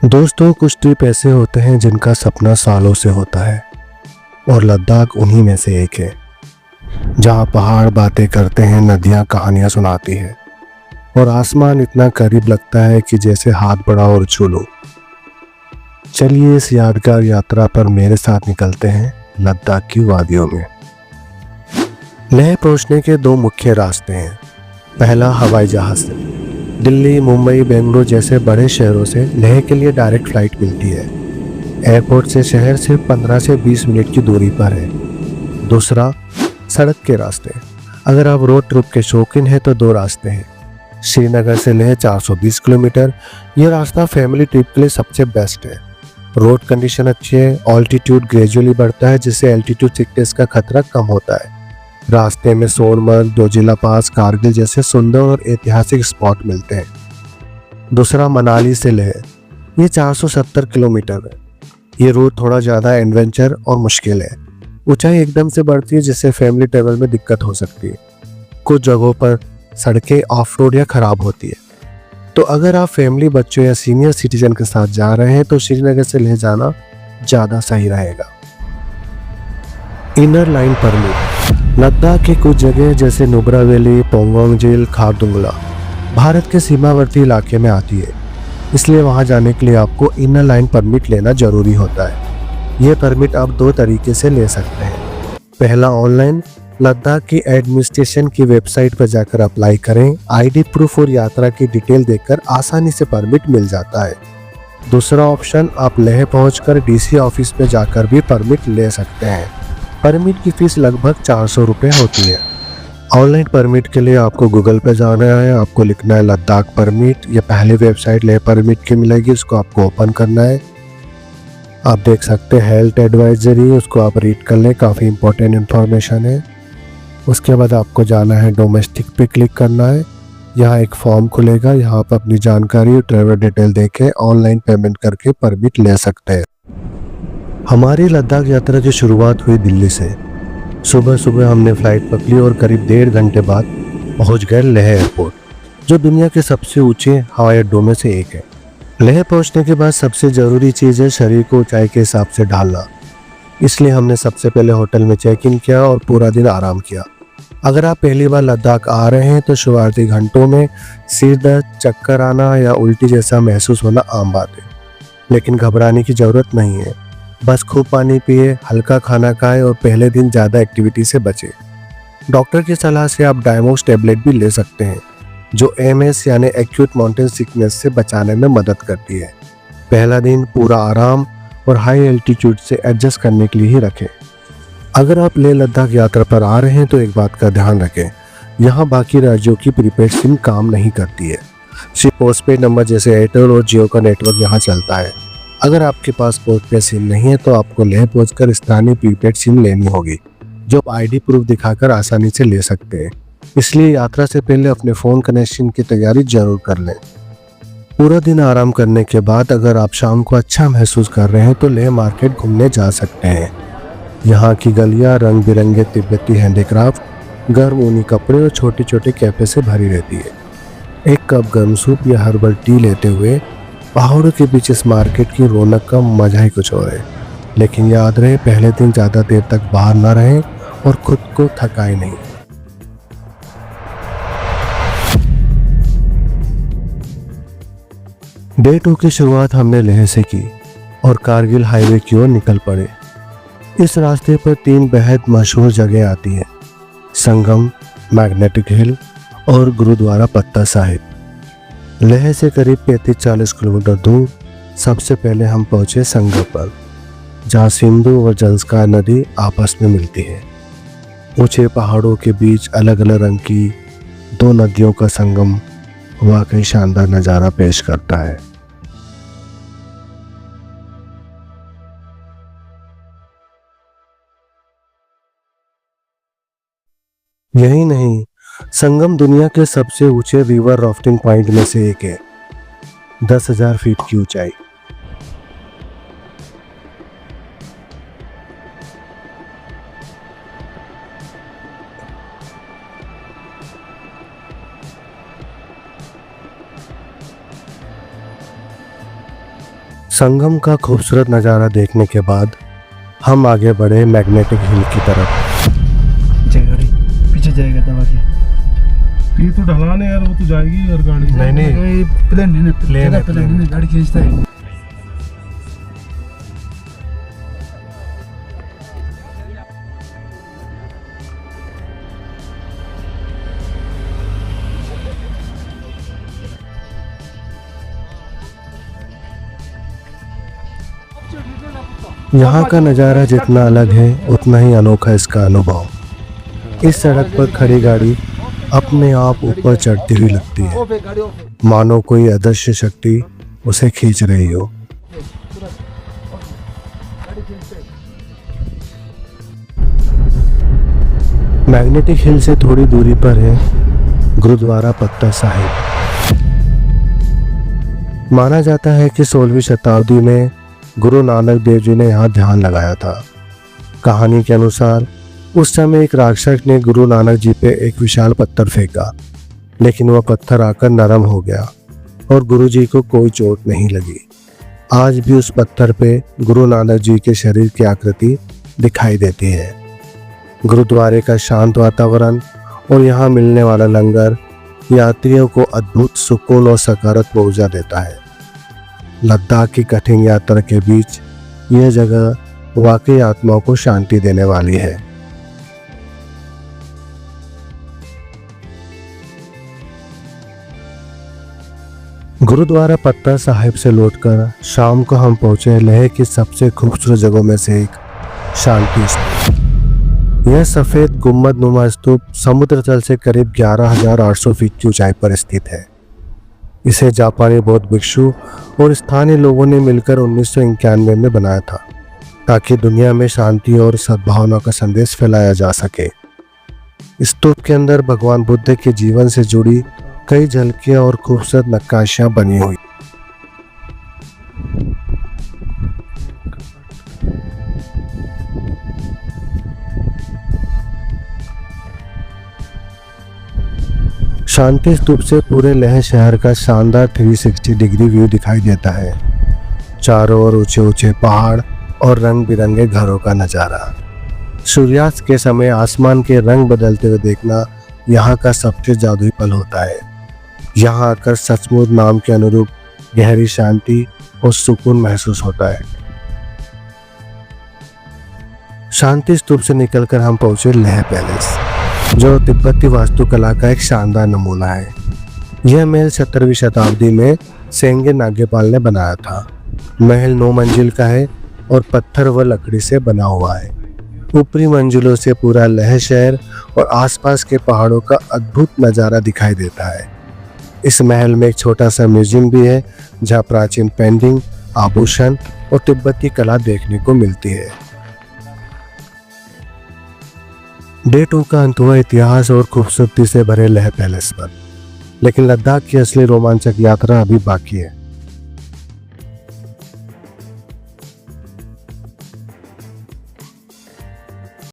दोस्तों, कुछ ट्रिप ऐसे होते हैं जिनका सपना सालों से होता है और लद्दाख उन्हीं में से एक है, जहाँ पहाड़ बातें करते हैं, नदियाँ कहानियाँ सुनाती है और आसमान इतना करीब लगता है कि जैसे हाथ बढ़ाओ और छू लो। चलिए इस यादगार यात्रा पर मेरे साथ निकलते हैं लद्दाख की वादियों में। लेह पहुंचने के दो मुख्य रास्ते हैं। पहला हवाई जहाज से। दिल्ली, मुंबई, बेंगलुरु जैसे बड़े शहरों से लेह के लिए डायरेक्ट फ्लाइट मिलती है। एयरपोर्ट से शहर सिर्फ 15 से 20 मिनट की दूरी पर है। दूसरा, सड़क के रास्ते। अगर आप रोड ट्रिप के शौकीन हैं तो दो रास्ते हैं। श्रीनगर से लेह 420 किलोमीटर। यह रास्ता फैमिली ट्रिप के लिए सबसे बेस्ट है। रोड कंडीशन अच्छी है, ऑल्टीट्यूड ग्रेजुअली बढ़ता है जिससे एल्टीट्यूड सिकनेस का खतरा कम होता है। रास्ते में सोनमर्ग, दोजिला पास, कारगिल जैसे सुंदर और ऐतिहासिक स्पॉट मिलते हैं। दूसरा, मनाली से लेह। ये 470 किलोमीटर है। ये रूट थोड़ा ज़्यादा एडवेंचर और मुश्किल है। ऊंचाई एकदम से बढ़ती है जिससे फैमिली ट्रेवल में दिक्कत हो सकती है। कुछ जगहों पर सड़कें ऑफ रोड या ख़राब होती है। तो अगर आप फैमिली, बच्चों या सीनियर सिटीजन के साथ जा रहे हैं तो श्रीनगर से लेह जाना ज़्यादा सही रहेगा। Inner line permit. लद्दाख की कुछ जगह जैसे नुब्रा वैली, पोंगोंग झील, खारदुंगला भारत के सीमावर्ती इलाके में आती है, इसलिए वहां जाने के लिए आपको इनर लाइन परमिट लेना जरूरी होता है। यह परमिट आप दो तरीके से ले सकते हैं। पहला, ऑनलाइन। लद्दाख की एडमिनिस्ट्रेशन की वेबसाइट पर जाकर अप्लाई करें। आईडी प्रूफ और यात्रा की डिटेल देखकर आसानी से परमिट मिल जाता है। दूसरा ऑप्शन, आप लेह पहुंचकर डीसी ऑफिस में जाकर भी परमिट ले सकते हैं। परमिट की फीस लगभग 400 रुपये होती है। ऑनलाइन परमिट के लिए आपको गूगल पे जाना है, आपको लिखना है लद्दाख परमिट। ये पहली वेबसाइट लेह परमिट की मिलेगी, उसको आपको ओपन करना है। आप देख सकते हैं हेल्थ एडवाइजरी, उसको आप रीड कर लें, काफ़ी इंपॉर्टेंट इन्फॉर्मेशन है। उसके बाद आपको जाना है डोमेस्टिक पे क्लिक करना है। यहाँ एक फॉर्म खुलेगा, यहाँ आप अपनी जानकारी और ट्रैवल डिटेल देके ऑनलाइन पेमेंट करके परमिट ले सकते हैं। हमारी लद्दाख यात्रा की शुरुआत हुई दिल्ली से। सुबह सुबह हमने फ्लाइट पकड़ी और करीब 1.5 घंटे बाद पहुंच गए लेह एयरपोर्ट, जो दुनिया के सबसे ऊंचे हवाई अड्डों में से एक है। लेह पहुंचने के बाद सबसे ज़रूरी चीज़ है शरीर को ऊंचाई के हिसाब से ढालना, इसलिए हमने सबसे पहले होटल में चेक इन किया और पूरा दिन आराम किया। अगर आप पहली बार लद्दाख आ रहे हैं तो शुरुआती घंटों में सिर दर्द, चक्कर आना या उल्टी जैसा महसूस होना आम बात है, लेकिन घबराने की ज़रूरत नहीं है। बस खूब पानी पिए, हल्का खाना खाएं और पहले दिन ज़्यादा एक्टिविटी से बचें। डॉक्टर की सलाह से आप डायमोक्स टैबलेट भी ले सकते हैं, जो एमएस यानी एक्यूट माउंटेन सिकनेस से बचाने में मदद करती है। पहला दिन पूरा आराम और हाई एल्टीट्यूड से एडजस्ट करने के लिए ही रखें। अगर आप लेह लद्दाख यात्रा पर आ रहे हैं तो एक बात का ध्यान रखें, यहाँ बाकी राज्यों की प्रीपेड सिम काम नहीं करती है। सिर्फ पोस्टपेड नंबर जैसे एयरटेल और जियो का नेटवर्क यहाँ चलता है। अगर आपके पास पोस्टपेड सिम नहीं है तो आपको लेह पहुंचकर स्थानीय प्रीपेड सिम लेनी होगी, जो आप आईडी प्रूफ दिखाकर आसानी से ले सकते हैं। इसलिए यात्रा से पहले अपने फ़ोन कनेक्शन की तैयारी जरूर कर लें। पूरा दिन आराम करने के बाद अगर आप शाम को अच्छा महसूस कर रहे हैं तो लेह मार्केट घूमने जा सकते हैं। यहाँ की गलियाँ रंग बिरंगे तिब्बती हैंडीक्राफ्ट, गर्म ऊनी कपड़े और छोटे छोटे कैफे से भरी रहती है। एक कप गर्म सूप या हर्बल टी लेते हुए पहाड़ों के बीच इस मार्केट की रौनक का मजा ही कुछ और है। लेकिन याद रहे, पहले दिन ज़्यादा देर तक बाहर ना रहें और खुद को थकाएं नहीं। डे 2 की शुरुआत हमने लेह से की और कारगिल हाईवे की ओर निकल पड़े। इस रास्ते पर 3 बेहद मशहूर जगह आती हैं: संगम, मैग्नेटिक हिल और गुरुद्वारा पत्ता साहिब। लेह से करीब 35-40 किलोमीटर दूर सबसे पहले हम पहुंचे संगम पर, जहां सिंधु और जंस्कार नदी आपस में मिलती है। ऊंचे पहाड़ों के बीच अलग अलग रंग की 2 नदियों का संगम वाकई शानदार नज़ारा पेश करता है। यही नहीं, संगम दुनिया के सबसे ऊंचे रिवर राफ्टिंग पॉइंट में से एक है। 10,000 फीट की ऊंचाई। संगम का खूबसूरत नज़ारा देखने के बाद हम आगे बढ़े मैग्नेटिक हिल की तरफ। गाड़ी पीछे जाएगा दबा के। ये तो ढलान है यार, वो तो जाएगी और गाड़ी। नहीं प्लेन है, प्लेन है, गाड़ी खींचता है। यहाँ का नज़ारा जितना अलग है उतना ही अनोखा इसका अनुभव। इस सड़क पर खड़ी गाड़ी अपने आप ऊपर चढ़ती हुई लगती है, मानो कोई अदृश्य शक्ति उसे खींच रही हो। मैग्नेटिक हिल से थोड़ी दूरी पर है गुरुद्वारा पत्ता साहिब। माना जाता है कि 16वीं शताब्दी में गुरु नानक देव जी ने यहाँ ध्यान लगाया था। कहानी के अनुसार उस समय एक राक्षस ने गुरु नानक जी पे एक विशाल पत्थर फेंका, लेकिन वह पत्थर आकर नरम हो गया और गुरु जी को कोई चोट नहीं लगी। आज भी उस पत्थर पे गुरु नानक जी के शरीर की आकृति दिखाई देती है। गुरुद्वारे का शांत वातावरण और यहाँ मिलने वाला लंगर यात्रियों को अद्भुत सुकून और सकारात्मक ऊर्जा देता है। लद्दाख की कठिन यात्रा के बीच यह जगह वाकई आत्मा को शांति देने वाली है। गुरुद्वारा पत्ता साहिब से लौटकर शाम को हम पहुंचे लेह की सबसे खूबसूरत जगहों में से एक शांति स्तूप। यह सफेद गुम्बद नुमा स्तूप समुद्र तल से करीब 11,800 फीट की ऊंचाई पर स्थित है। इसे जापानी बौद्ध भिक्षु और स्थानीय लोगों ने मिलकर 1991 में बनाया था, ताकि दुनिया में शांति और सद्भावना का संदेश फैलाया जा सके। स्तूप के अंदर भगवान बुद्ध के जीवन से जुड़ी कई झलकियां और खूबसूरत नक्काशियां बनी हुई। शांति स्तूप से पूरे लेह शहर का शानदार 360 डिग्री व्यू दिखाई देता है। चारों ओर ऊंचे ऊंचे पहाड़ और रंग बिरंगे घरों का नज़ारा। सूर्यास्त के समय आसमान के रंग बदलते हुए देखना यहाँ का सबसे जादुई पल होता है। यहाँ आकर सचमुच नाम के अनुरूप गहरी शांति और सुकून महसूस होता है। शांति स्तूप से निकलकर हम पहुंचे लेह पैलेस, जो तिब्बती वास्तुकला का एक शानदार नमूना है। यह महल 17वीं शताब्दी में सेंगे नागपाल ने बनाया था। महल 9 मंजिल का है और पत्थर व लकड़ी से बना हुआ है। ऊपरी मंजिलों से पूरा लेह शहर और आसपास के पहाड़ों का अद्भुत नज़ारा दिखाई देता है। इस महल में एक छोटा सा म्यूजियम भी है, जहाँ प्राचीन पेंटिंग, आभूषण और तिब्बती कला देखने को मिलती है। डे 2 का अंत हुआ इतिहास और खूबसूरती से भरे लेह पैलेस पर, लेकिन लद्दाख की असली रोमांचक यात्रा अभी बाकी है।